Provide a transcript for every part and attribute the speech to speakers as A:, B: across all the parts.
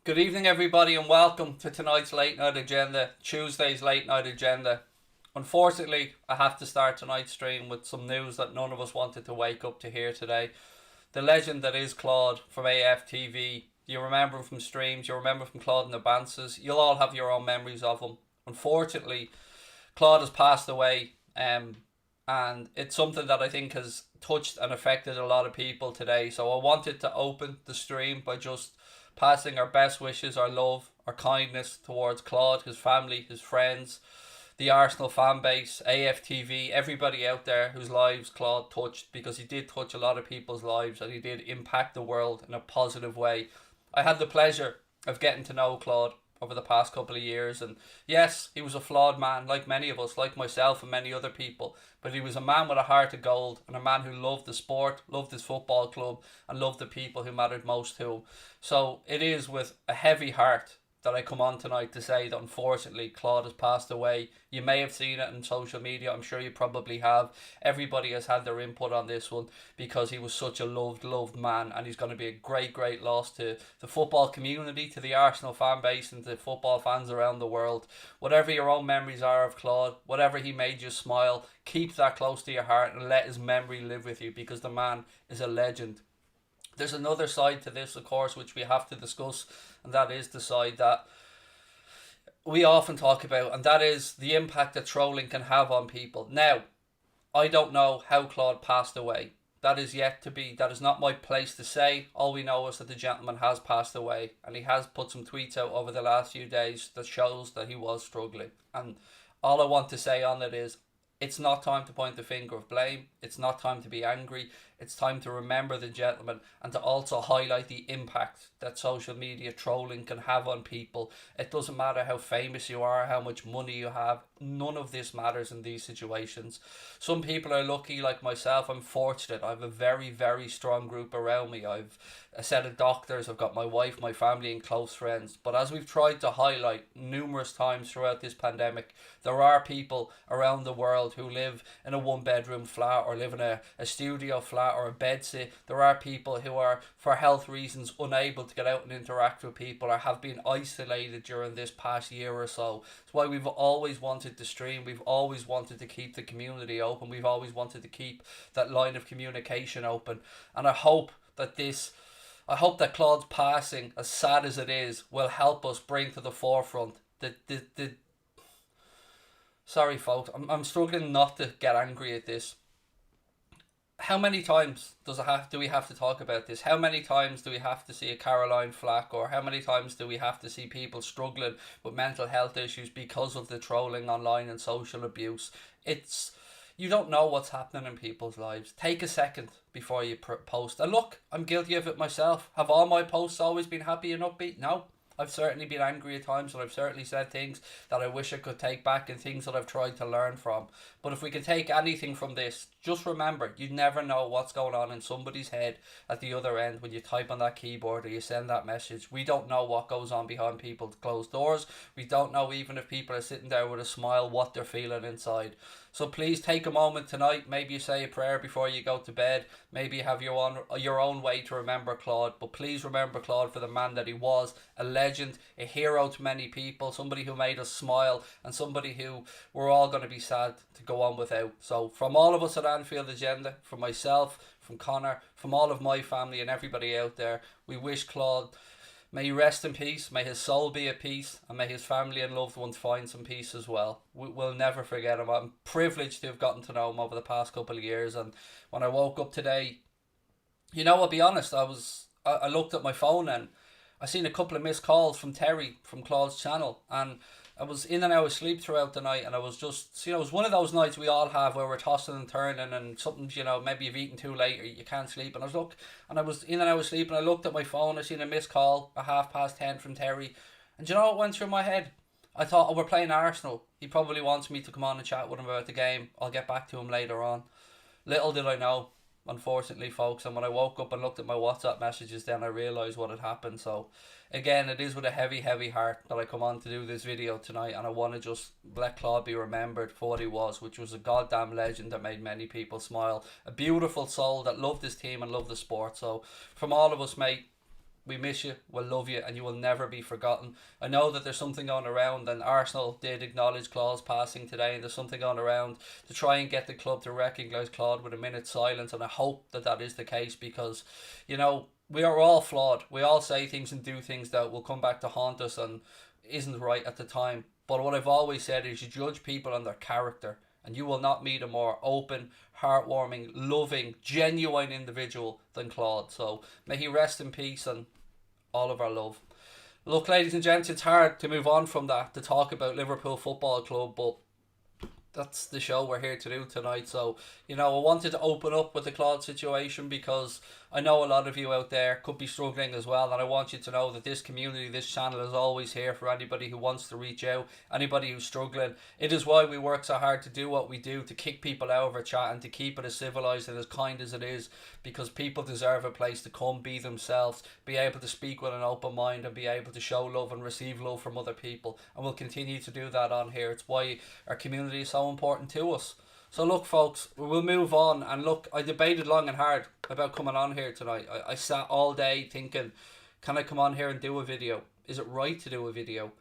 A: Good evening, everybody, and welcome to tonight's late night agenda, Tuesday's late night agenda. Unfortunately, I have to start tonight's stream with some news that none of us wanted to wake up to hear today. The legend that is Claude from AFTV. You remember him from streams, you remember from Claude and the Bances. You'll all have your own memories of him. Unfortunately, Claude has passed away, and it's something that I think has touched and affected a lot of people today. So I wanted to open the stream by just passing our best wishes, our love, our kindness towards Claude, his family, his friends, the Arsenal fan base, AFTV, everybody out there whose lives Claude touched, because he did touch a lot of people's lives and he did impact the world in a positive way. I had the pleasure of getting to know Claude over the past couple of years, and yes, he was a flawed man like many of us, like myself and many other people, but he was a man with a heart of gold and a man who loved the sport, loved his football club, and loved the people who mattered most to him. So it is with a heavy heart that I come on tonight to say that unfortunately Claude has passed away. You may have seen it on social media, I'm sure you probably have. Everybody has had their input on this one because he was such a loved man, and he's going to be a great loss to the football community, to the Arsenal fan base, and to football fans around the world. Whatever your own memories are of Claude, whatever he made you smile, keep that close to your heart and let his memory live with you, because the man is a legend. There's another side to this, of course, which we have to discuss, and that is the side that we often talk about, and that is the impact that trolling can have on people. Now, I don't know how Claude passed away. That is yet to be, that is not my place to say. All we know is that the gentleman has passed away, and he has put some tweets out over the last few days that shows that he was struggling. And all I want to say on it is, it's not time to point the finger of blame. It's not time to be angry. It's time to remember the gentleman and to also highlight the impact that social media trolling can have on people. It doesn't matter how famous you are, how much money you have. None of this matters in these situations. Some people are lucky, like myself. I'm fortunate. I have a very strong group around me. I've a set of doctors. I've got my wife, my family, and close friends. But as we've tried to highlight numerous times throughout this pandemic, there are people around the world who live in a one-bedroom flat or live in a studio flat or a bedsit. There are people who are, for health reasons, unable to get out and interact with people or have been isolated during this past year or so. It's why we've always wanted to stream. We've always wanted to keep the community open. We've always wanted to keep that line of communication open. And I hope that Claude's passing, as sad as it is, will help us bring to the forefront the sorry folks, I'm struggling not to get angry at this. How many times do we have to talk about this? How many times do we have to see a Caroline Flack, or how many times do we have to see people struggling with mental health issues because of the trolling online and social abuse? You don't know what's happening in people's lives. Take a second before you post. And look, I'm guilty of it myself. Have all my posts always been happy and upbeat? No. I've certainly been angry at times, and I've certainly said things that I wish I could take back and things that I've tried to learn from. But if we can take anything from this, just remember, you never know what's going on in somebody's head at the other end when you type on that keyboard or you send that message. We don't know what goes on behind people's closed doors. We don't know, even if people are sitting there with a smile, what they're feeling inside. So please take a moment tonight. Maybe you say a prayer before you go to bed. Maybe you have your own way to remember Claude. But please remember Claude for the man that he was, a legend, a hero to many people, somebody who made us smile, and somebody who we're all going to be sad to go on without. So from all of us at Anfield Agenda, from myself, from Connor, from all of my family and everybody out there, we wish Claude, may he rest in peace, may his soul be at peace, and may his family and loved ones find some peace as well. We'll never forget him. I'm privileged to have gotten to know him over the past couple of years, and when I woke up today, I'll be honest, I looked at my phone and I seen a couple of missed calls from Terry from Claude's channel, and I was in and out of sleep throughout the night, and I was just, it was one of those nights we all have where we're tossing and turning, and something, maybe you've eaten too late or you can't sleep, and I was in and out of sleep, and I looked at my phone, I seen a missed call at 10:30 from Terry, and what went through my head? I thought, we're playing Arsenal. He probably wants me to come on and chat with him about the game. I'll get back to him later on. Little did I know, unfortunately, folks, and when I woke up and looked at my WhatsApp messages, then I realised what had happened. So again, it is with a heavy heart that I come on to do this video tonight, and I want to just let Claude be remembered for what he was, which was a goddamn legend that made many people smile, a beautiful soul that loved his team and loved the sport. So from all of us, mate, We miss you, we'll love you, and you will never be forgotten. I know that there's something going around, and Arsenal did acknowledge Claude's passing today, and there's something going around to try and get the club to recognise Claude with a minute's silence, and I hope that that is the case because, we are all flawed. We all say things and do things that will come back to haunt us and isn't right at the time. But what I've always said is you judge people on their character, and you will not meet a more open, heartwarming, loving, genuine individual than Claude. So may he rest in peace and all of our love. Look, ladies and gents, it's hard to move on from that to talk about Liverpool Football Club, but that's the show we're here to do tonight. So, I wanted to open up with the Claude situation because I know a lot of you out there could be struggling as well, and I want you to know that this community, this channel is always here for anybody who wants to reach out, anybody who's struggling. It is why we work so hard to do what we do, to kick people out of our chat and to keep it as civilised and as kind as it is, because people deserve a place to come, be themselves, be able to speak with an open mind and be able to show love and receive love from other people, and we'll continue to do that on here. It's why our community is so important to us. So look, folks, we'll move on. And look, I debated long and hard about coming on here tonight. I sat all day thinking, can I come on here and do a video? Is it right to do a video?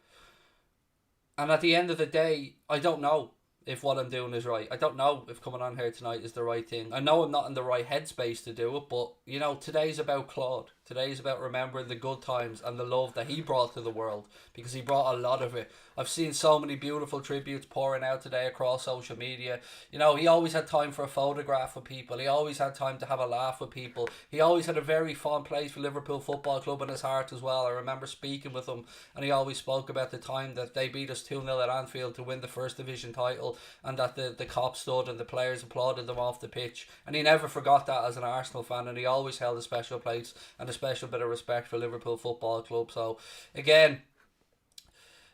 A: And at the end of the day, I don't know if what I'm doing is right. I don't know if coming on here tonight is the right thing. I know I'm not in the right headspace to do it, but, today's about Claude. Today's about remembering the good times and the love that he brought to the world, because he brought a lot of it. I've seen so many beautiful tributes pouring out today across social media. He always had time for a photograph with people. He always had time to have a laugh with people. He always had a very fond place for Liverpool Football Club in his heart as well. I remember speaking with him, and he always spoke about the time that they beat us 2-0 at Anfield to win the First Division title, and that the cops stood and the players applauded them off the pitch. And he never forgot that as an Arsenal fan, and he always held a special place and a special bit of respect for Liverpool Football Club. So again,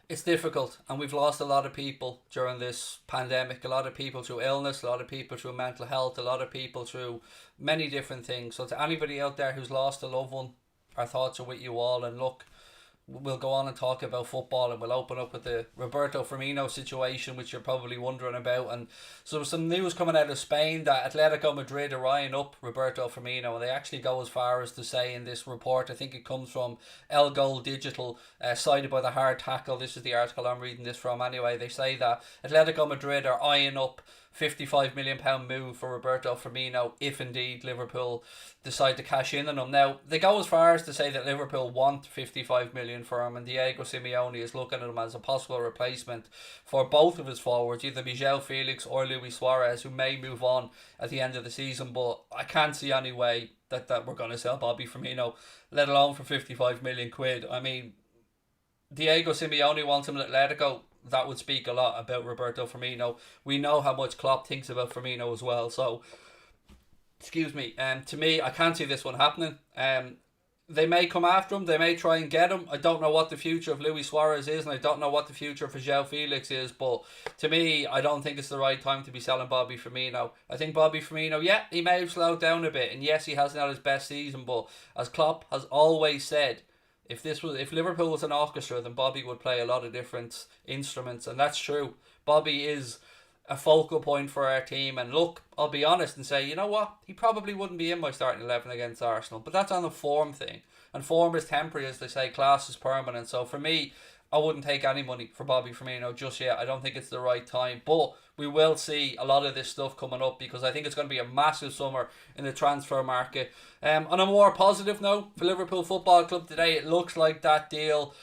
A: it's difficult, and we've lost a lot of people during this pandemic, a lot of people through illness, a lot of people through mental health, a lot of people through many different things. So to anybody out there who's lost a loved one, our thoughts are with you all. And look, we'll go on and talk about football, and we'll open up with the Roberto Firmino situation, which you're probably wondering about. And so some news coming out of Spain that Atletico Madrid are eyeing up Roberto Firmino, and they actually go as far as to say in this report, I think it comes from El Gol Digital, cited by the Hard Tackle. This is the article I'm reading this from anyway. They say that Atletico Madrid are eyeing up £55 million move for Roberto Firmino if indeed Liverpool decide to cash in on him. Now, they go as far as to say that Liverpool want 55 million for him, and Diego Simeone is looking at him as a possible replacement for both of his forwards, either Joao Felix or Luis Suarez, who may move on at the end of the season. But I can't see any way that we're going to sell Bobby Firmino, let alone for 55 million quid. I mean, Diego Simeone wants him at Atletico. That would speak a lot about Roberto Firmino. We know how much Klopp thinks about Firmino as well. So, excuse me. To me, I can't see this one happening. They may come after him. They may try and get him. I don't know what the future of Luis Suarez is, and I don't know what the future for Joao Felix is. But to me, I don't think it's the right time to be selling Bobby Firmino. I think Bobby Firmino, he may have slowed down a bit, and yes, he hasn't had his best season. But as Klopp has always said, if Liverpool was an orchestra, then Bobby would play a lot of different instruments, and that's true. Bobby is a focal point for our team, and look, I'll be honest and say, you know what, he probably wouldn't be in my starting 11 against Arsenal, but that's on a form thing, and form is temporary, as they say, class is permanent. So for me, I wouldn't take any money for Bobby Firmino just yet. I don't think it's the right time, but we will see a lot of this stuff coming up, because I think it's going to be a massive summer in the transfer market. On a more positive note, for Liverpool Football Club today, it looks like that deal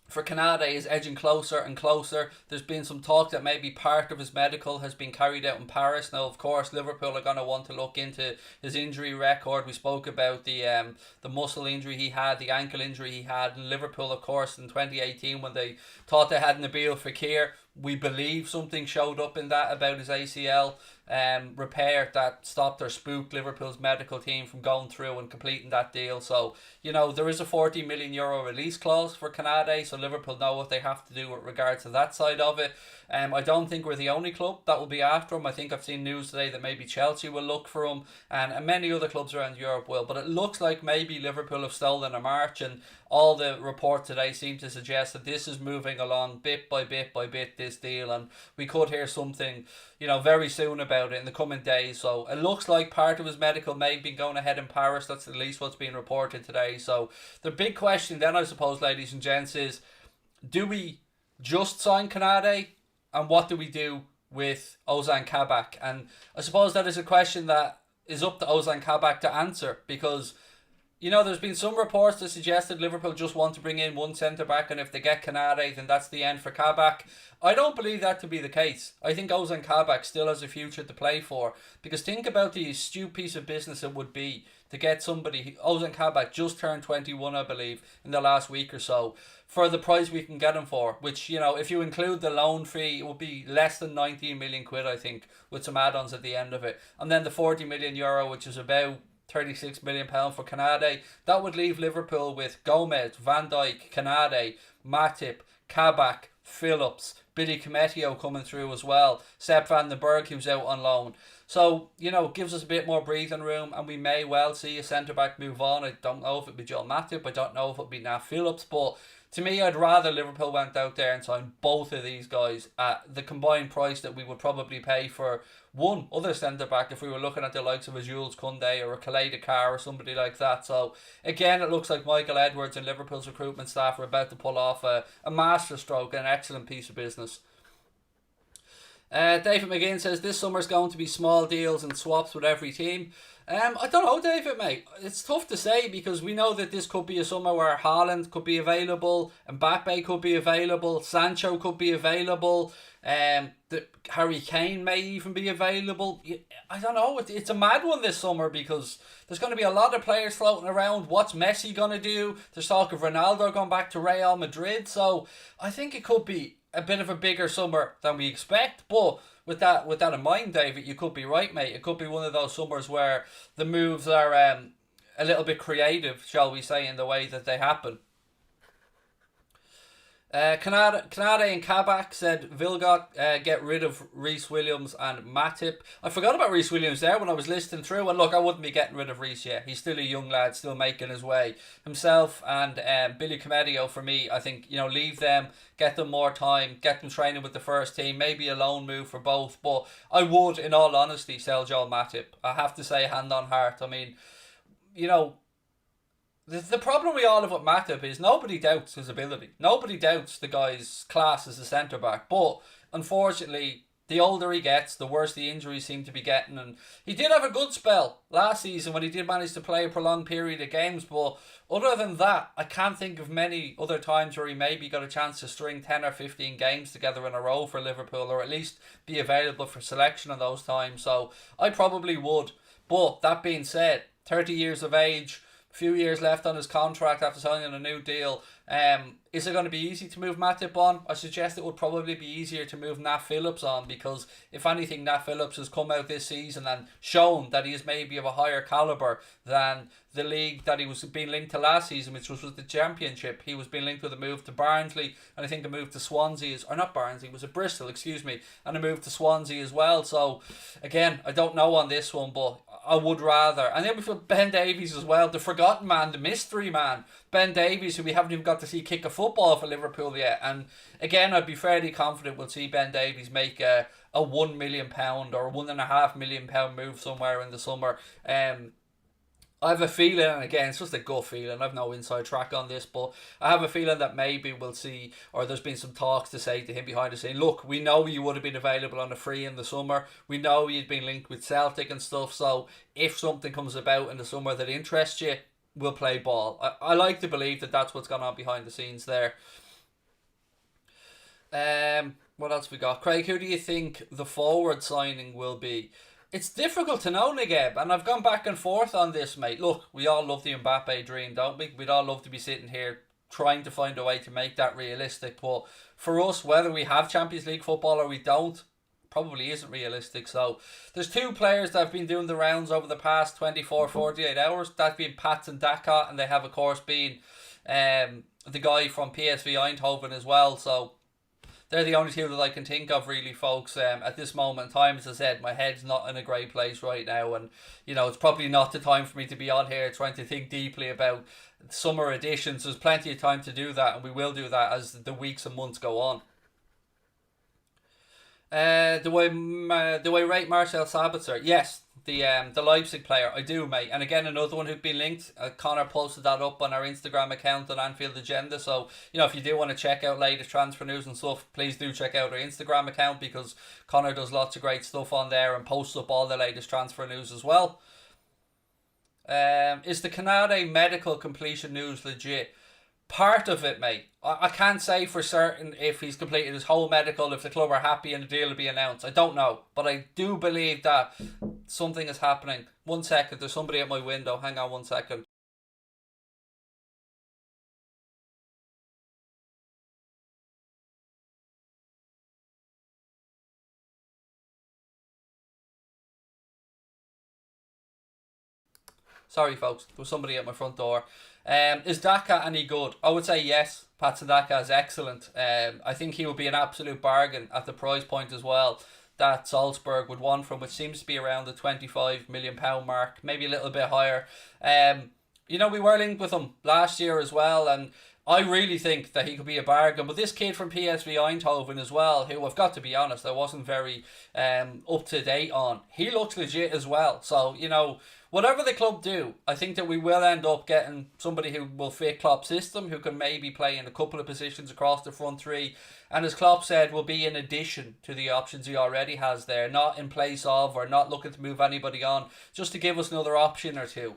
A: for Canada is edging closer and closer. There's been some talk that maybe part of his medical has been carried out in Paris. Now, of course, Liverpool are going to want to look into his injury record. We spoke about the muscle injury he had, the ankle injury he had. And Liverpool, of course, in 2018, when they thought they had Nabil Fekir, we believe something showed up in that about his ACL repair that stopped or spooked Liverpool's medical team from going through and completing that deal. So, there is a €40 million release clause for Canada, so Liverpool know what they have to do with regards to that side of it. I don't think we're the only club that will be after him. I think I've seen news today that maybe Chelsea will look for him, and many other clubs around Europe will. But it looks like maybe Liverpool have stolen a march, and all the reports today seem to suggest that this is moving along bit by bit by bit, this deal, and we could hear something very soon about it in the coming days. So it looks like part of his medical may be going ahead in Paris. That's at least what's being reported today. So the big question then, I suppose, ladies and gents, is do we just sign Canade, and what do we do with Ozan Kabak? And I suppose that is a question that is up to Ozan Kabak to answer, because there's been some reports that suggested Liverpool just want to bring in one centre-back, and if they get Canade, then that's the end for Kabak. I don't believe that to be the case. I think Ozan Kabak still has a future to play for, because think about the astute piece of business it would be to get somebody. Ozan Kabak just turned 21, I believe, in the last week or so, for the price we can get him for, which, if you include the loan fee, it would be less than 19 million quid, I think, with some add-ons at the end of it. And then the 40 million euro, which is about £36 million for Canade. That would leave Liverpool with Gomez, Van Dijk, Canade, Matip, Kabak, Phillips, Billy Cometio coming through as well, Sepp van den Berg, who's out on loan. So, gives us a bit more breathing room, and we may well see a centre-back move on. I don't know if it'll be Joel Matip, I don't know if it'll be Nat Phillips, but to me, I'd rather Liverpool went out there and signed both of these guys at the combined price that we would probably pay for one other centre-back if we were looking at the likes of a Jules Koundé or a Khaled Carr or somebody like that. So, again, it looks like Michael Edwards and Liverpool's recruitment staff are about to pull off a masterstroke, an excellent piece of business. David McGinn says this summer's going to be small deals and swaps with every team. I don't know, David, mate. It's tough to say, because we know that this could be a summer where Haaland could be available, Mbappe could be available, Sancho could be available, Harry Kane may even be available. I don't know. It's a mad one this summer, because there's going to be a lot of players floating around. What's Messi going to do? There's talk of Ronaldo going back to Real Madrid. So I think it could be a bit of a bigger summer than we expect, but with that in mind, David, you could be right, mate. It could be one of those summers where the moves are a little bit creative, shall we say, in the way that they happen. Canade and Kabak said Vilgot get rid of Reece Williams and Matip. I forgot about Reece Williams there when I was listening through, and look, I wouldn't be getting rid of Reece yet. He's still a young lad, still making his way himself, and Billy Cometio, for me, I think, leave them, get them more time, get them training with the first team, maybe a loan move for both. But I would, in all honesty, sell Joel Matip. I have to say, hand on heart. I mean, the problem we all have with Matip is nobody doubts his ability. Nobody doubts the guy's class as a centre-back. But, unfortunately, the older he gets, the worse the injuries seem to be getting. And he did have a good spell last season when he did manage to play a prolonged period of games. But other than that, I can't think of many other times where he maybe got a chance to string 10 or 15 games together in a row for Liverpool, or at least be available for selection in those times. So, I probably would. But, that being said, 30 years of age, few years left on his contract after signing a new deal. Is it going to be easy to move Matip on? I suggest it would probably be easier to move Nat Phillips on, because if anything, Nat Phillips has come out this season and shown that he is maybe of a higher calibre than the league that he was being linked to last season, which was the Championship. He was being linked with a move to Barnsley, and I think a move to Swansea, or not Barnsley, it was at Bristol, and a move to Swansea as well. So again, I don't know on this one, but I would rather. And then we've got Ben Davies as well, the forgotten man, the mystery man, Ben Davies, who we haven't even got to see kick a football for Liverpool yet. And again, I'd be fairly confident we'll see Ben Davies make a £1 million or £1.5 million move somewhere in the summer. I have a feeling, and again, it's just a gut feeling, I've no inside track on this, but I have a feeling that maybe we'll see, or there's been some talks to say to him behind the scene, look, we know you would have been available on a free in the summer, we know you'd been linked with Celtic and stuff, so if something comes about in the summer that interests you, we'll play ball. I like to believe that that's what's gone on behind the scenes there. What else we got? Craig, who do you think the forward signing will be? It's difficult to know, Nigeb, and I've gone back and forth on this, mate. Look, we all love the Mbappe dream, don't we? We'd all love to be sitting here trying to find a way to make that realistic, but for us, whether we have Champions League football or we don't, probably isn't realistic. So there's two players that have been doing the rounds over the past 24, 48 hours. That's been Pats and Daka, and they have, of course, been the guy from PSV Eindhoven as well. So they're the only two that I can think of, really, folks. At this moment in time, as I said, my head's not in a great place right now, and it's probably not the time for me to be on here trying to think deeply about summer editions. There's plenty of time to do that, and we will do that as the weeks and months go on. Do I rate Marcel Sabitzer? Yes, the Leipzig player, I do, mate. And again, another one who'd been linked. Connor posted that up on our Instagram account on Anfield Agenda. So if you do want to check out latest transfer news and stuff, please do check out our Instagram account because Connor does lots of great stuff on there and posts up all the latest transfer news as well. Is the Canade medical completion news legit? Part of it, mate. I can't say for certain if he's completed his whole medical, if the club are happy and the deal will be announced. I don't know. But I do believe that something is happening. 1 second, there's somebody at my window. Hang on 1 second. Sorry, folks. There was somebody at my front door. Is Daka any good? I would say yes. Patson Daka is excellent. I think he would be an absolute bargain at the price point as well that Salzburg would want from, which seems to be around the £25 million mark, maybe a little bit higher. We were linked with him last year as well, and I really think that he could be a bargain. But this kid from PSV Eindhoven as well, who I've got to be honest, I wasn't very up to date on, he looks legit as well. So, whatever the club do, I think that we will end up getting somebody who will fit Klopp's system, who can maybe play in a couple of positions across the front three. And as Klopp said, will be in addition to the options he already has there, not in place of or not looking to move anybody on, just to give us another option or two.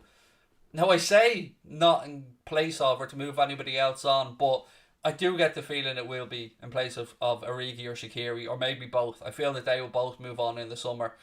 A: Now, I say not in place of or to move anybody else on, but I do get the feeling it will be in place of Origi or Shaqiri, or maybe both. I feel that they will both move on in the summer.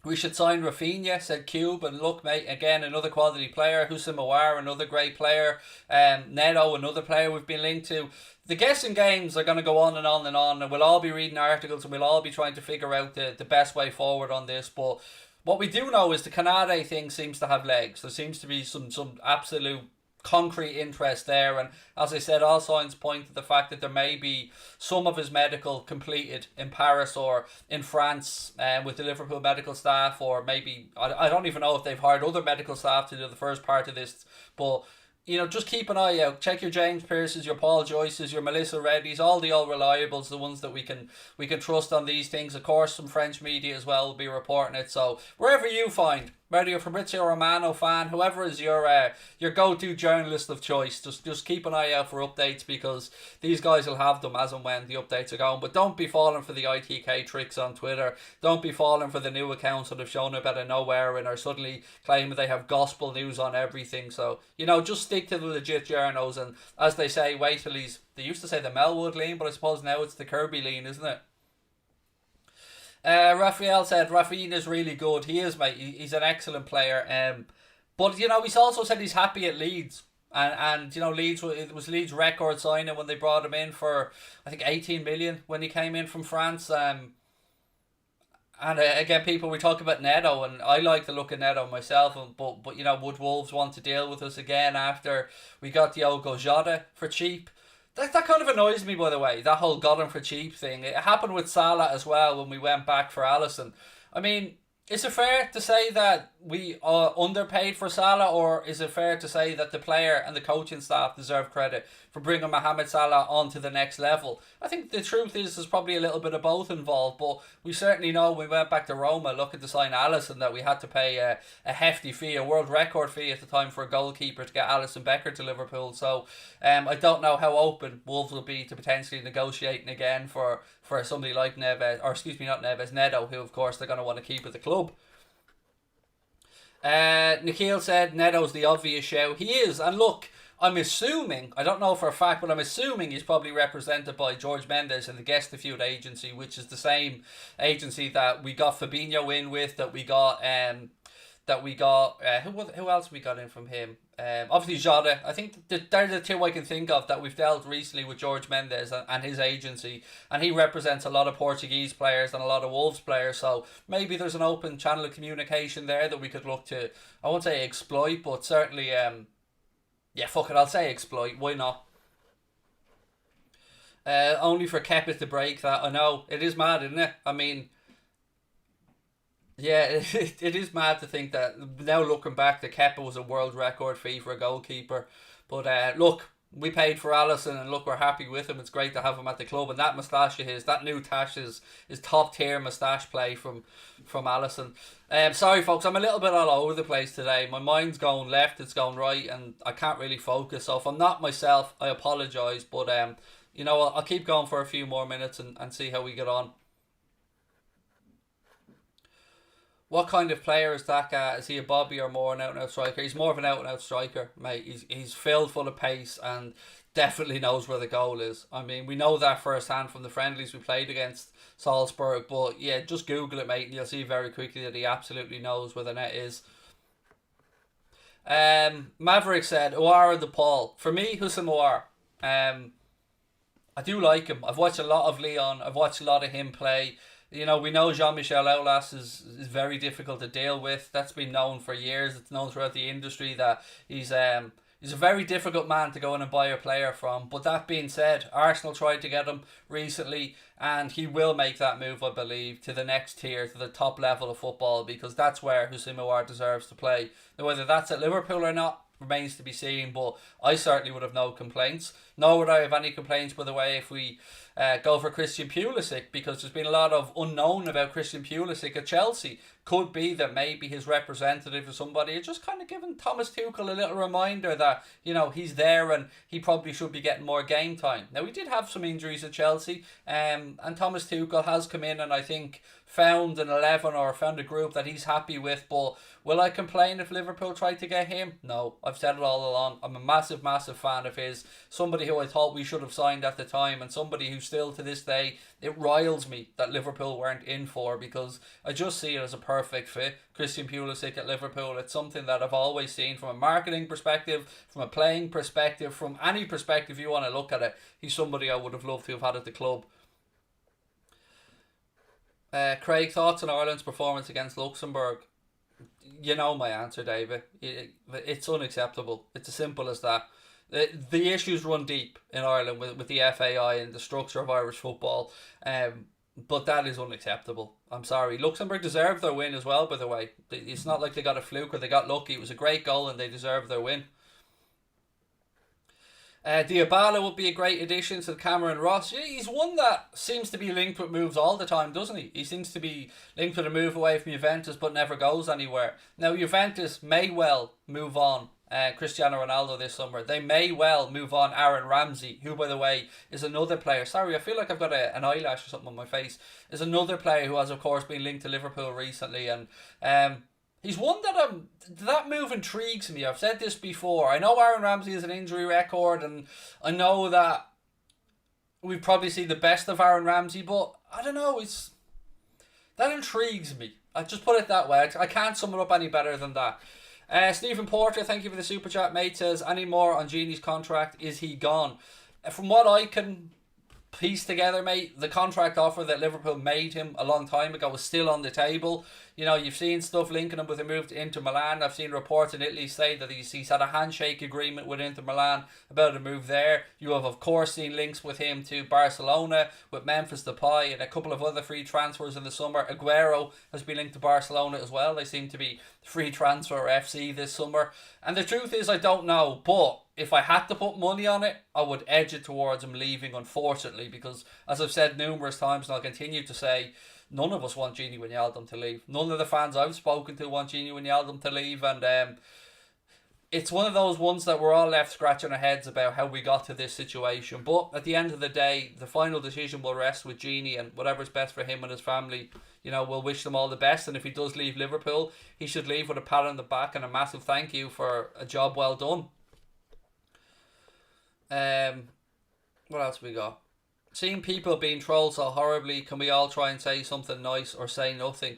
A: We should sign Rafinha, said Cube. And look, mate, again, another quality player. Houssem Aouar, another great player. Neto, another player we've been linked to. The guessing games are going to go on and on and on, and we'll all be reading articles and we'll all be trying to figure out the best way forward on this. But what we do know is the Canade thing seems to have legs. There seems to be some absolute concrete interest there, and as I said, all signs point to the fact that there may be some of his medical completed in Paris or in France with the Liverpool medical staff, or maybe I don't even know if they've hired other medical staff to do the first part of this, but just keep an eye out. Check your James Pearces, your Paul Joyces, your Melissa Reddies, all the old reliables, the ones that we can trust on these things. Of course, some French media as well will be reporting it. So wherever you find, whether you're a Fabrizio Romano fan, whoever is your go-to journalist of choice, just keep an eye out for updates, because these guys will have them as and when the updates are going. But don't be falling for the ITK tricks on Twitter. Don't be falling for the new accounts that have shown up out of nowhere and are suddenly claiming they have gospel news on everything. So, just stick to the legit journos, and as they say, wait till they used to say the Melwood lean, but I suppose now it's the Kirby lean, isn't it? Raphael said Rafinha's really good. He is, mate. He's an excellent player. But he's also said he's happy at Leeds. And Leeds, it was Leeds' record signing when they brought him in for, I think, 18 million when he came in from France. And again, people, we talk about Neto, and I like the look of Neto myself. But would Wolves want to deal with us again after we got Diogo Jota for cheap? That kind of annoys me, by the way, that whole got him for cheap thing. It happened with Salah as well when we went back for Alisson. I mean, is it fair to say that we underpaid for Salah, or is it fair to say that the player and the coaching staff deserve credit for bringing Mohamed Salah on to the next level? I think the truth is there's probably a little bit of both involved, but we certainly know when we went back to Roma looking to sign Alisson that we had to pay a hefty fee, a world record fee at the time for a goalkeeper to get Alisson Becker to Liverpool. So I don't know how open Wolves will be to potentially negotiating again for somebody like Neto, who of course they're going to want to keep at the club. Nikhil said Neto's the obvious shout. He is, and look, I'm assuming, I don't know for a fact, but I'm assuming he's probably represented by George Mendes and the Gestafeud agency, which is the same agency that we got Fabinho in with, that we got who else we got in from him? Obviously Jota. I think they're the two I can think of that we've dealt recently with George Mendes and his agency, and he represents a lot of Portuguese players and a lot of Wolves players, so maybe there's an open channel of communication there that we could look to, I won't say exploit, but certainly fuck it, I'll say exploit, why not? Only for Kepa to break that. I know, it is mad, isn't it? I mean, yeah, it is mad to think that now looking back, the Kepa was a world record fee for a goalkeeper. But look, We paid for Alisson, and look, we're happy with him. It's great to have him at the club. And that moustache of his, that new tash is top tier moustache play from Alisson. Sorry, folks, I'm a little bit all over the place today. My mind's going left, it's going right, and I can't really focus. So if I'm not myself, I apologise. But I'll keep going for a few more minutes and see how we get on. What kind of player is that guy? Is he a Bobby or more an out-and-out striker? He's more of an out-and-out striker, mate. He's filled full of pace and definitely knows where the goal is. I mean, we know that firsthand from the friendlies we played against Salzburg. But yeah, just Google it, mate, and you'll see very quickly that he absolutely knows where the net is. Maverick said, Ouar the Paul. For me, Houssem Ouar. I do like him. I've watched a lot of Leon. I've watched a lot of him play. We know Jean-Michel Aulas is very difficult to deal with. That's been known for years. It's known throughout the industry that he's a very difficult man to go in and buy a player from. But that being said, Arsenal tried to get him recently, and he will make that move, I believe, to the next tier, to the top level of football, because that's where Houssem Ouar deserves to play. Now, whether that's at Liverpool or not remains to be seen, but I certainly would have no complaints. Nor would I have any complaints, by the way, if we go for Christian Pulisic, because there's been a lot of unknown about Christian Pulisic at Chelsea. Could be that maybe his representative or somebody is just kind of giving Thomas Tuchel a little reminder that, he's there and he probably should be getting more game time. Now, we did have some injuries at Chelsea, and Thomas Tuchel has come in and I think found an 11 or found a group that he's happy with. But will I complain if Liverpool tried to get him? No, I've said it all along. I'm a massive, massive fan of his. Somebody who I thought we should have signed at the time, and somebody who still to this day, it riles me that Liverpool weren't in for, because I just see it as a perfect fit. Christian Pulisic at Liverpool, it's something that I've always seen from a marketing perspective, from a playing perspective, from any perspective you want to look at it. He's somebody I would have loved to have had at the club. Craig, thoughts on Ireland's performance against Luxembourg? You know my answer, David. It's unacceptable. It's as simple as that. The issues run deep in Ireland with the FAI and the structure of Irish football, but that is unacceptable. I'm sorry. Luxembourg deserved their win as well, by the way. It's not like they got a fluke or they got lucky. It was a great goal and they deserved their win. Diabala would be a great addition to Cameron Ross. Yeah, he's one that seems to be linked with moves all the time, doesn't he? He seems to be linked with a move away from Juventus but never goes anywhere. Now, Juventus may well move on Cristiano Ronaldo this summer. They may well move on Aaron Ramsey, who, by the way, is another player. Sorry, I feel like I've got an eyelash or something on my face. Is another player who has, of course, been linked to Liverpool recently. And he's one that move intrigues me. I've said this before. I know Aaron Ramsey has an injury record, and I know that we've probably seen the best of Aaron Ramsey, but I don't know. That intrigues me. I just put it that way. I can't sum it up any better than that. Stephen Porter, thank you for the super chat, mate. Says, any more on Gini's contract? Is he gone? From what I can piece together, mate, the contract offer that Liverpool made him a long time ago was still on the table. You've seen stuff linking him with a move to Inter Milan. I've seen reports in Italy say that he's had a handshake agreement with Inter Milan about a move there. You have, of course, seen links with him to Barcelona, with Memphis Depay and a couple of other free transfers in the summer. Aguero has been linked to Barcelona as well. They seem to be free transfer FC this summer. And the truth is, I don't know, but if I had to put money on it, I would edge it towards him leaving, unfortunately, because, as I've said numerous times, and I'll continue to say, none of us want Gini Wijnaldum to leave. None of the fans I've spoken to want Gini Wijnaldum to leave, and it's one of those ones that we're all left scratching our heads about how we got to this situation. But at the end of the day, the final decision will rest with Gini, and whatever's best for him and his family, we'll wish them all the best. And if he does leave Liverpool, he should leave with a pat on the back and a massive thank you for a job well done. What else we got? Seeing people being trolled so horribly, can we all try and say something nice or say nothing?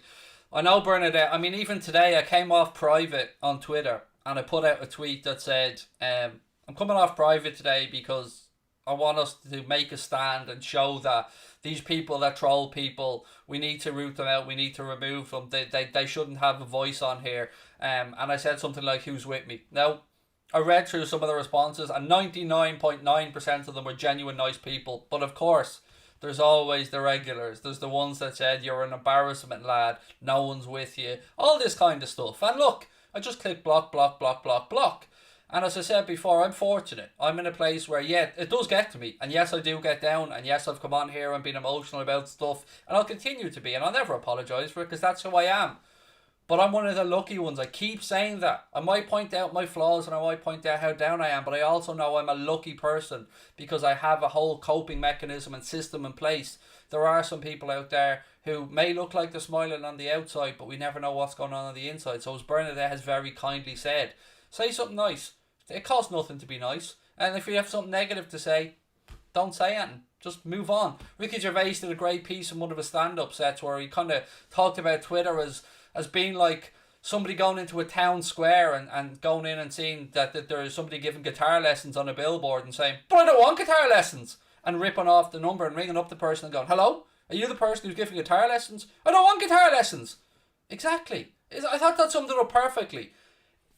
A: I know, Bernadette. I mean, even today I came off private on Twitter and I put out a tweet that said, I'm coming off private today because I want us to make a stand and show that these people that troll people, we need to root them out, we need to remove them. They shouldn't have a voice on here. And I said something like, who's with me? Now, I read through some of the responses and 99.9% of them were genuine nice people. But of course, there's always the regulars. There's the ones that said, you're an embarrassment, lad. No one's with you. All this kind of stuff. And look, I just click block, block, block, block, block. And as I said before, I'm fortunate. I'm in a place where, yeah, it does get to me. And yes, I do get down. And yes, I've come on here and been emotional about stuff. And I'll continue to be. And I'll never apologise for it because that's who I am. But I'm one of the lucky ones. I keep saying that. I might point out my flaws and I might point out how down I am. But I also know I'm a lucky person because I have a whole coping mechanism and system in place. There are some people out there who may look like they're smiling on the outside, but we never know what's going on the inside. So as Bernadette has very kindly said, say something nice. It costs nothing to be nice. And if you have something negative to say, don't say anything. Just move on. Ricky Gervais did a great piece in one of his stand-up sets where he kind of talked about Twitter as being like somebody going into a town square and going in and seeing that there is somebody giving guitar lessons on a billboard and saying, but I don't want guitar lessons. And ripping off the number and ringing up the person and going, hello? Are you the person who's giving guitar lessons? I don't want guitar lessons. Exactly. I thought that summed it up perfectly.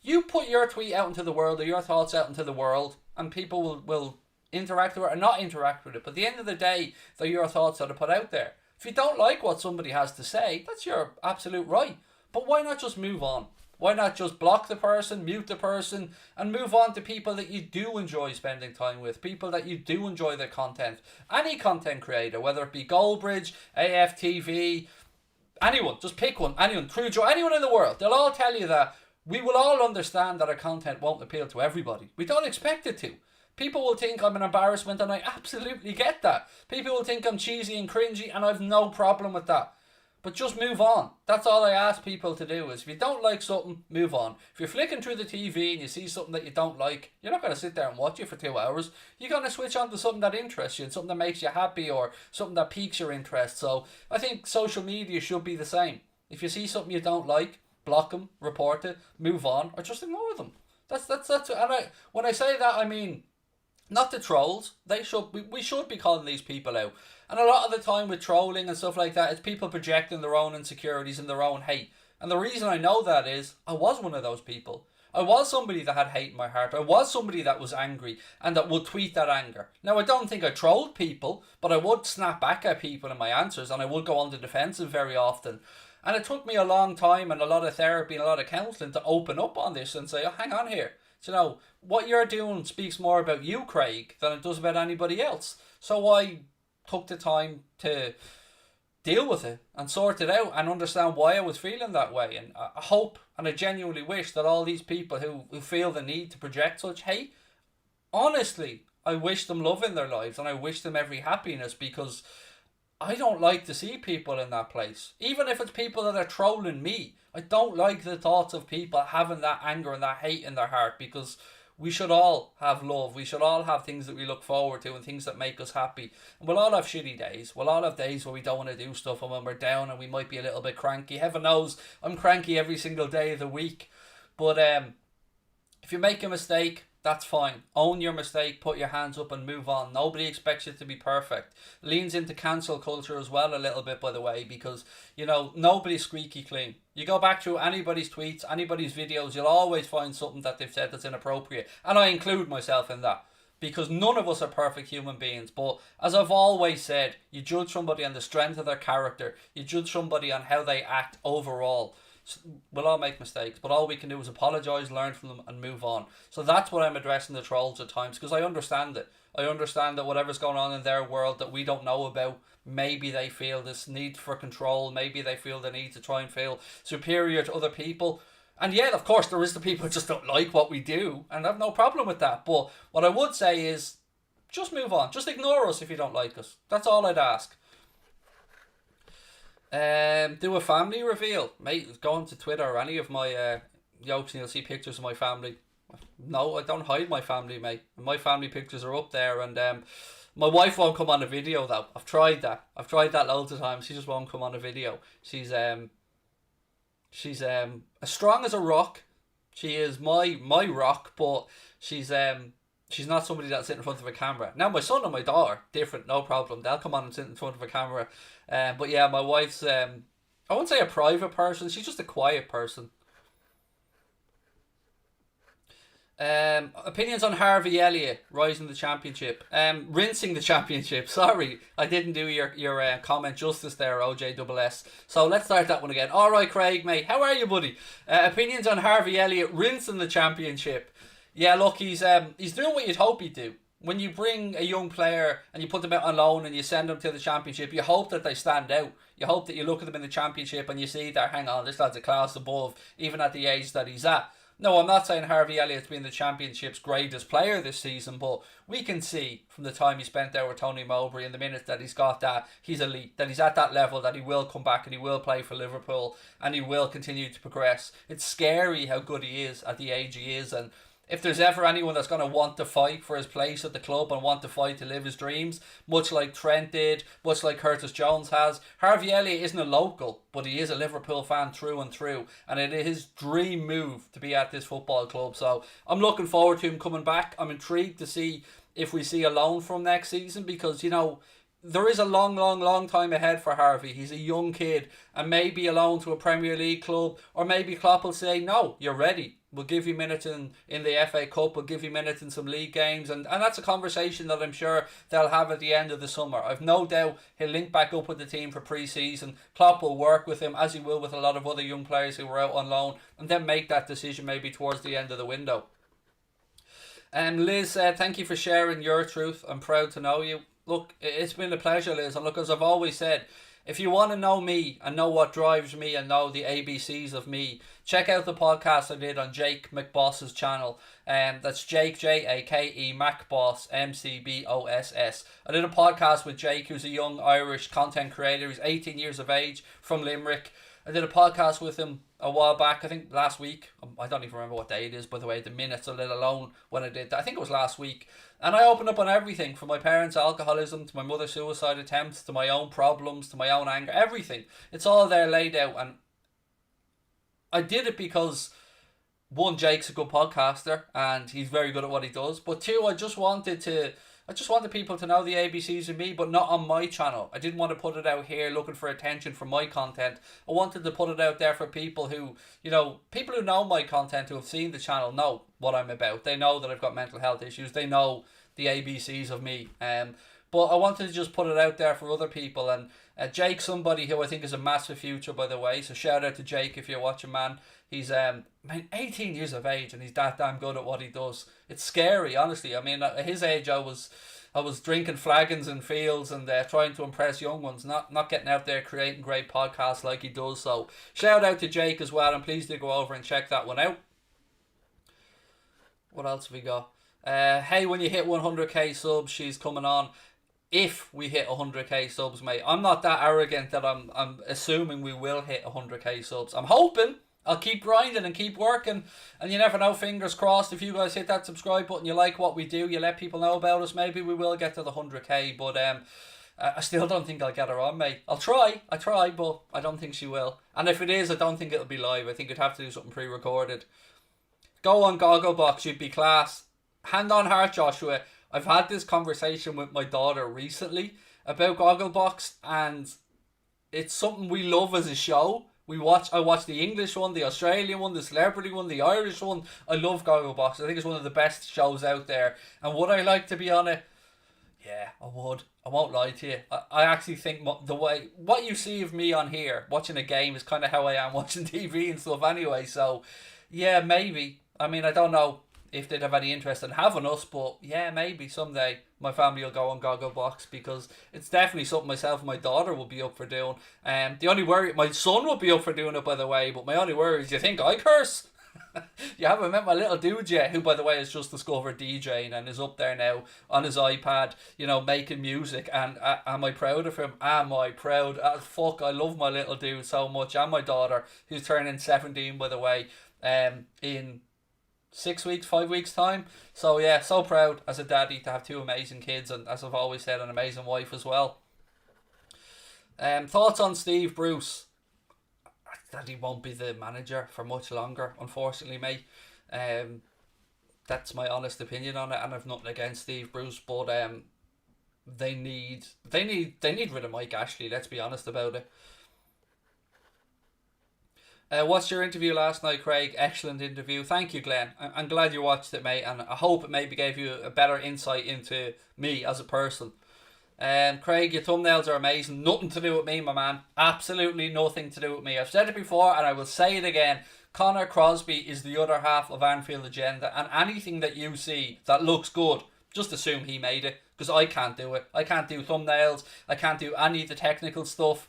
A: You put your tweet out into the world or your thoughts out into the world and people will interact with it or not interact with it. But at the end of the day, they're your thoughts that are put out there. If you don't like what somebody has to say, that's your absolute right. But why not just move on? Why not just block the person, mute the person, and move on to people that you do enjoy spending time with, people that you do enjoy their content. Any content creator, whether it be Goldbridge, AFTV, anyone, just pick one, anyone, Crujo, anyone in the world, they'll all tell you that we will all understand that our content won't appeal to everybody. We don't expect it to. People will think I'm an embarrassment, and I absolutely get that. People will think I'm cheesy and cringy, and I've no problem with that. But just move on. That's all I ask people to do is if you don't like something, move on. If you're flicking through the TV and you see something that you don't like, you're not going to sit there and watch it for 2 hours. You're going to switch on to something that interests you and something that makes you happy or something that piques your interest. So I think social media should be the same. If you see something you don't like, block them, report it, move on, or just ignore them. That's and when I say that, I mean not the trolls. We should be calling these people out. And a lot of the time with trolling and stuff like that, it's people projecting their own insecurities and their own hate. And the reason I know that is I was one of those people. I was somebody that had hate in my heart. I was somebody that was angry and that would tweet that anger. Now, I don't think I trolled people, but I would snap back at people in my answers and I would go on the defensive very often. And it took me a long time and a lot of therapy and a lot of counselling to open up on this and say, oh, hang on here. So, you know, what you're doing speaks more about you, Craig, than it does about anybody else. So I took the time to deal with it and sort it out and understand why I was feeling that way. And I hope and I genuinely wish that all these people who feel the need to project such hate, honestly, I wish them love in their lives and I wish them every happiness because I don't like to see people in that place. Even if it's people that are trolling me, I don't like the thoughts of people having that anger and that hate in their heart because we should all have love. We should all have things that we look forward to and things that make us happy. And we'll all have shitty days. We'll all have days where we don't want to do stuff and when we're down and we might be a little bit cranky. Heaven knows I'm cranky every single day of the week. But if you make a mistake, that's fine. Own your mistake, put your hands up and move on. Nobody expects you to be perfect. Leans into cancel culture as well a little bit, by the way, because, you know, nobody's squeaky clean. You go back through anybody's tweets, anybody's videos, you'll always find something that they've said that's inappropriate. And I include myself in that. Because none of us are perfect human beings. But as I've always said, you judge somebody on the strength of their character. You judge somebody on how they act overall. We'll all make mistakes, but all we can do is apologise, learn from them and move on. So that's what I'm addressing the trolls at times, because I understand it. I understand that whatever's going on in their world that we don't know about, maybe they feel this need for control, maybe they feel the need to try and feel superior to other people. And yeah, of course, there is the people who just don't like what we do, and I have no problem with that. But what I would say is, just move on. Just ignore us if you don't like us. That's all I'd ask. Do a family reveal, mate. Go on to Twitter or any of my yokes and you'll see pictures of my family. No, I don't hide my family, mate. My family pictures are up there, and my wife won't come on a video though. I've tried that loads of times. She just won't come on a video. She's as strong as a rock. She is my rock, but she's not somebody that sits in front of a camera. Now my son and my daughter, different, no problem. They'll come on and sit in front of a camera. But yeah, my wife's I wouldn't say a private person. She's just a quiet person. Opinions on Harvey Elliott rising the championship. Rinsing the championship. Sorry, I didn't do your comment justice there, OJSS. So let's start that one again. Alright, Craig, mate. How are you, buddy? Opinions on Harvey Elliott rinsing the championship. Yeah, look, he's doing what you'd hope he'd do. When you bring a young player and you put them out on loan and you send them to the championship, you hope that they stand out. You hope that you look at them in the championship and you see that, hang on, this lad's a class above, even at the age that he's at. No, I'm not saying Harvey Elliott's been the championship's greatest player this season, but we can see from the time he spent there with Tony Mowbray and the minutes that he's got that he's elite, that he's at that level, that he will come back and he will play for Liverpool and he will continue to progress. It's scary how good he is at the age he is, and if there's ever anyone that's going to want to fight for his place at the club and want to fight to live his dreams, much like Trent did, much like Curtis Jones has, Harvey Elliott isn't a local, but he is a Liverpool fan through and through, and it is his dream move to be at this football club. So I'm looking forward to him coming back. I'm intrigued to see if we see a loan from next season, because, you know, there is a long time ahead for Harvey. He's a young kid, and maybe a loan to a Premier League club, or maybe Klopp will say, no, you're ready. We'll give you minutes in the FA Cup. We'll give you minutes in some league games. And that's a conversation that I'm sure they'll have at the end of the summer. I've no doubt he'll link back up with the team for pre-season. Klopp will work with him, as he will with a lot of other young players who were out on loan, and then make that decision maybe towards the end of the window. Liz, thank you for sharing your truth. I'm proud to know you. Look, it's been a pleasure, Liz. And look, as I've always said, if you want to know me and know what drives me and know the ABCs of me, check out the podcast I did on Jake McBoss's channel. That's Jake, Jake, MacBoss, MCBOSS. I did a podcast with Jake, who's a young Irish content creator. He's 18 years of age, from Limerick. I did a podcast with him a while back, I think last week. I don't even remember what day it is, by the way, the minutes, let alone when I did that. I think it was last week. And I opened up on everything, from my parents' alcoholism to my mother's suicide attempts to my own problems to my own anger, everything. It's all there laid out. And I did it because, one, Jake's a good podcaster and he's very good at what he does. But two, I just wanted people to know the ABCs of me, but not on my channel. I didn't want to put it out here looking for attention for my content. I wanted to put it out there for people who, people who know my content, who have seen the channel, know what I'm about. They know that I've got mental health issues. They know the ABCs of me. But I wanted to just put it out there for other people. And Jake's somebody who I think is a massive future, by the way. So shout out to Jake if you're watching, man. He's 18 years of age and he's that damn good at what he does. It's scary, honestly. I mean, at his age, I was drinking flagons in fields and trying to impress young ones, not getting out there creating great podcasts like he does. So shout out to Jake as well, and please do go over and check that one out. What else have we got? Hey, when you hit 100k subs, she's coming on. If we hit 100k subs, mate, I'm not that arrogant that I'm assuming we will hit 100k subs. I'm hoping. I'll keep grinding and keep working, and you never know, fingers crossed, if you guys hit that subscribe button, you like what we do, you let people know about us, maybe we will get to the 100k, but I still don't think I'll get her on, mate. I try, but I don't think she will. And if it is, I don't think it'll be live. I think you'd have to do something pre-recorded. Go on Gogglebox, you'd be class. Hand on heart, Joshua, I've had this conversation with my daughter recently about Gogglebox, and it's something we love as a show. I watch the English one, the Australian one, the celebrity one, the Irish one. I love Gogglebox. I think it's one of the best shows out there. And would I like to be on it? Yeah, I would. I won't lie to you. I actually think what you see of me on here, watching a game, is kind of how I am watching TV and stuff anyway. So, yeah, maybe. I mean, I don't know if they'd have any interest in having us, but yeah, maybe someday my family will go on Gogglebox, because it's definitely something myself and my daughter will be up for doing. The only worry, my son will be up for doing it, by the way, but my only worry is, you think I curse? You haven't met my little dude yet, who, by the way, has just discovered DJing and is up there now on his iPad, making music. And am I proud of him? Am I proud? Fuck, I love my little dude so much, and my daughter, who's turning 17, by the way, in 5 weeks time. So yeah, so proud as a daddy to have two amazing kids, and, as I've always said, an amazing wife as well. Thoughts on Steve Bruce? That he won't be the manager for much longer, unfortunately, mate. That's my honest opinion on it, and I've nothing against Steve Bruce, but they need rid of Mike Ashley, let's be honest about it. What's your interview last night, Craig? Excellent interview. Thank you, Glenn. I'm glad you watched it, mate, and I hope it maybe gave you a better insight into me as a person. Craig, your thumbnails are amazing. Nothing to do with me, my man. Absolutely nothing to do with me. I've said it before and I will say it again. Connor Crosby is the other half of Anfield Agenda, and anything that you see that looks good, just assume he made it, because I can't do it. I can't do thumbnails. I can't do any of the technical stuff.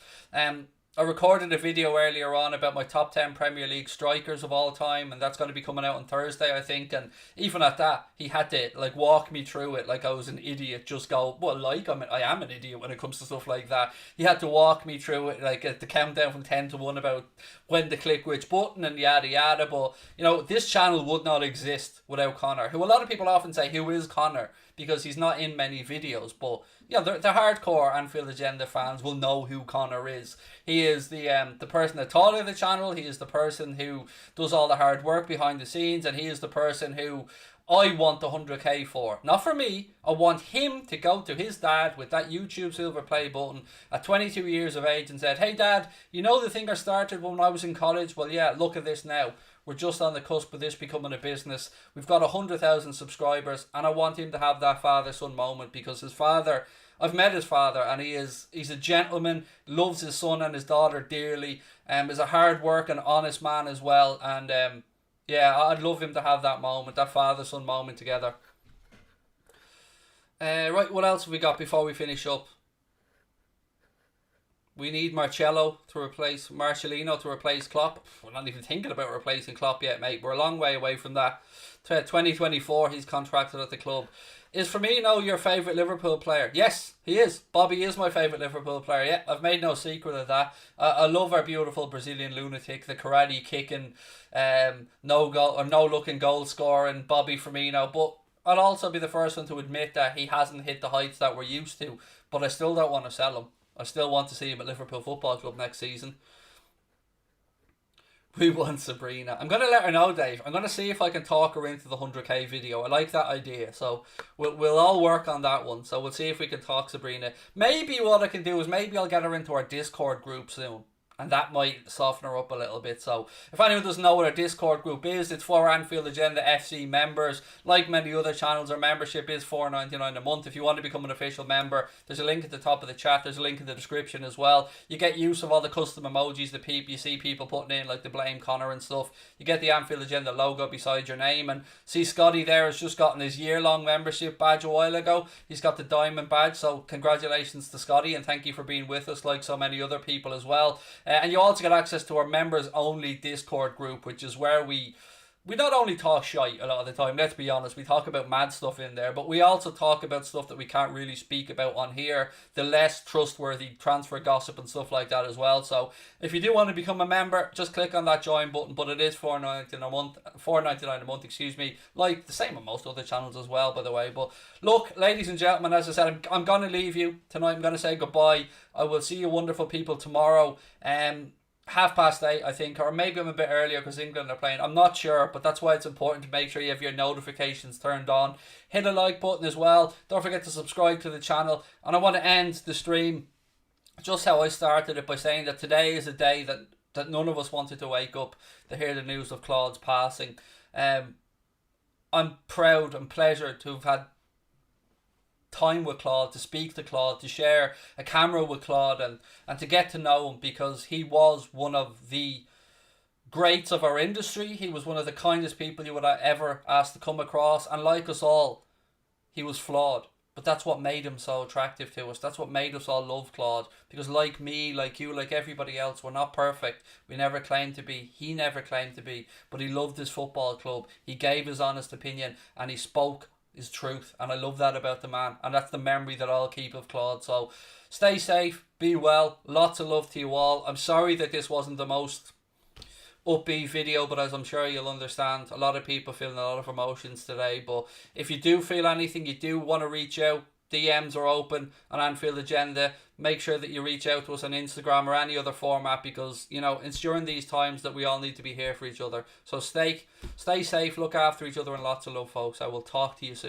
A: I recorded a video earlier on about my top 10 Premier League strikers of all time, and that's going to be coming out on Thursday, I think. And even at that, he had to like walk me through it like I was an idiot. Just go, well, like I am an idiot when it comes to stuff like that. He had to walk me through it, like at the countdown from 10 to 1 about when to click which button and yada yada. But you know, this channel would not exist without Connor, who a lot of people often say, who is Connor? Because he's not in many videos, but yeah, the hardcore Anfield Agenda fans will know who Connor is. He is the person that taught of the channel. He is the person who does all the hard work behind the scenes, and he is the person who I want the 100k for. Not for me. I want him to go to his dad with that YouTube silver play button at 22 years of age and said, hey dad, you know the thing I started when I was in college? Well, yeah, look at this now. We're just on the cusp of this becoming a business. We've got 100,000 subscribers, and I want him to have that father-son moment, because his father, I've met his father, and he's a gentleman, loves his son and his daughter dearly, is a hard-working, honest man as well, and yeah, I'd love him to have that moment, that father-son moment together. Right, what else have we got before we finish up? We need Marcellino to replace Klopp. We're not even thinking about replacing Klopp yet, mate. We're a long way away from that. 2024, he's contracted at the club. Is Firmino your favourite Liverpool player? Yes, he is. Bobby is my favourite Liverpool player. Yeah, I've made no secret of that. I love our beautiful Brazilian lunatic, the karate kicking, no looking goal scoring Bobby Firmino. But I'll also be the first one to admit that he hasn't hit the heights that we're used to. But I still don't want to sell him. I still want to see him at Liverpool Football Club next season. We want Sabrina. I'm going to let her know, Dave. I'm going to see if I can talk her into the 100k video. I like that idea. So we'll all work on that one. So we'll see if we can talk Sabrina. Maybe what I can do is maybe I'll get her into our Discord group soon. And that might soften her up a little bit. So if anyone doesn't know what our Discord group is, it's for Anfield Agenda FC members. Like many other channels, our membership is $4.99 a month. If you want to become an official member, there's a link at the top of the chat. There's a link in the description as well. You get use of all the custom emojis that you see people putting in, like the Blame Connor and stuff. You get the Anfield Agenda logo beside your name. And see, Scotty there has just gotten his year-long membership badge a while ago. He's got the diamond badge. So congratulations to Scotty, and thank you for being with us like so many other people as well. And you also get access to our members only Discord group, which is where we not only talk shite a lot of the time, let's be honest, we talk about mad stuff in there, but we also talk about stuff that we can't really speak about on here, the less trustworthy transfer gossip and stuff like that as well. So if you do want to become a member, just click on that join button, but it is $4.99 a month, excuse me, like the same on most other channels as well, by the way. But look, ladies and gentlemen, as I said, I'm going to leave you tonight. I'm going to say goodbye. I will see you wonderful people tomorrow. 8:30, I think, or maybe I'm a bit earlier because England are playing. I'm not sure, but that's why it's important to make sure you have your notifications turned on. Hit a like button as well. Don't forget to subscribe to the channel. And I want to end the stream just how I started it, by saying that today is a day that none of us wanted to wake up to hear the news of Claude's passing. I'm proud and pleasured to have had time with Claude, to speak to Claude, to share a camera with Claude, and to get to know him, because he was one of the greats of our industry. He was one of the kindest people you would have ever asked to come across, and like us all, he was flawed. But that's what made him so attractive to us. That's what made us all love Claude. Because like me, like you, like everybody else, we're not perfect. We never claimed to be. He never claimed to be. But he loved his football club. He gave his honest opinion, and he spoke his truth. And I love that about the man. And that's the memory that I'll keep of Claude. So stay safe, be well. Lots of love to you all. I'm sorry that this wasn't the most upbeat video, but as I'm sure you'll understand, a lot of people feeling a lot of emotions today. But if you do feel anything, you do want to reach out, DMs are open on Anfield Agenda. Make sure that you reach out to us on Instagram or any other format, because you know it's during these times that we all need to be here for each other. So stay safe, look after each other, and lots of love, folks. I will talk to you soon.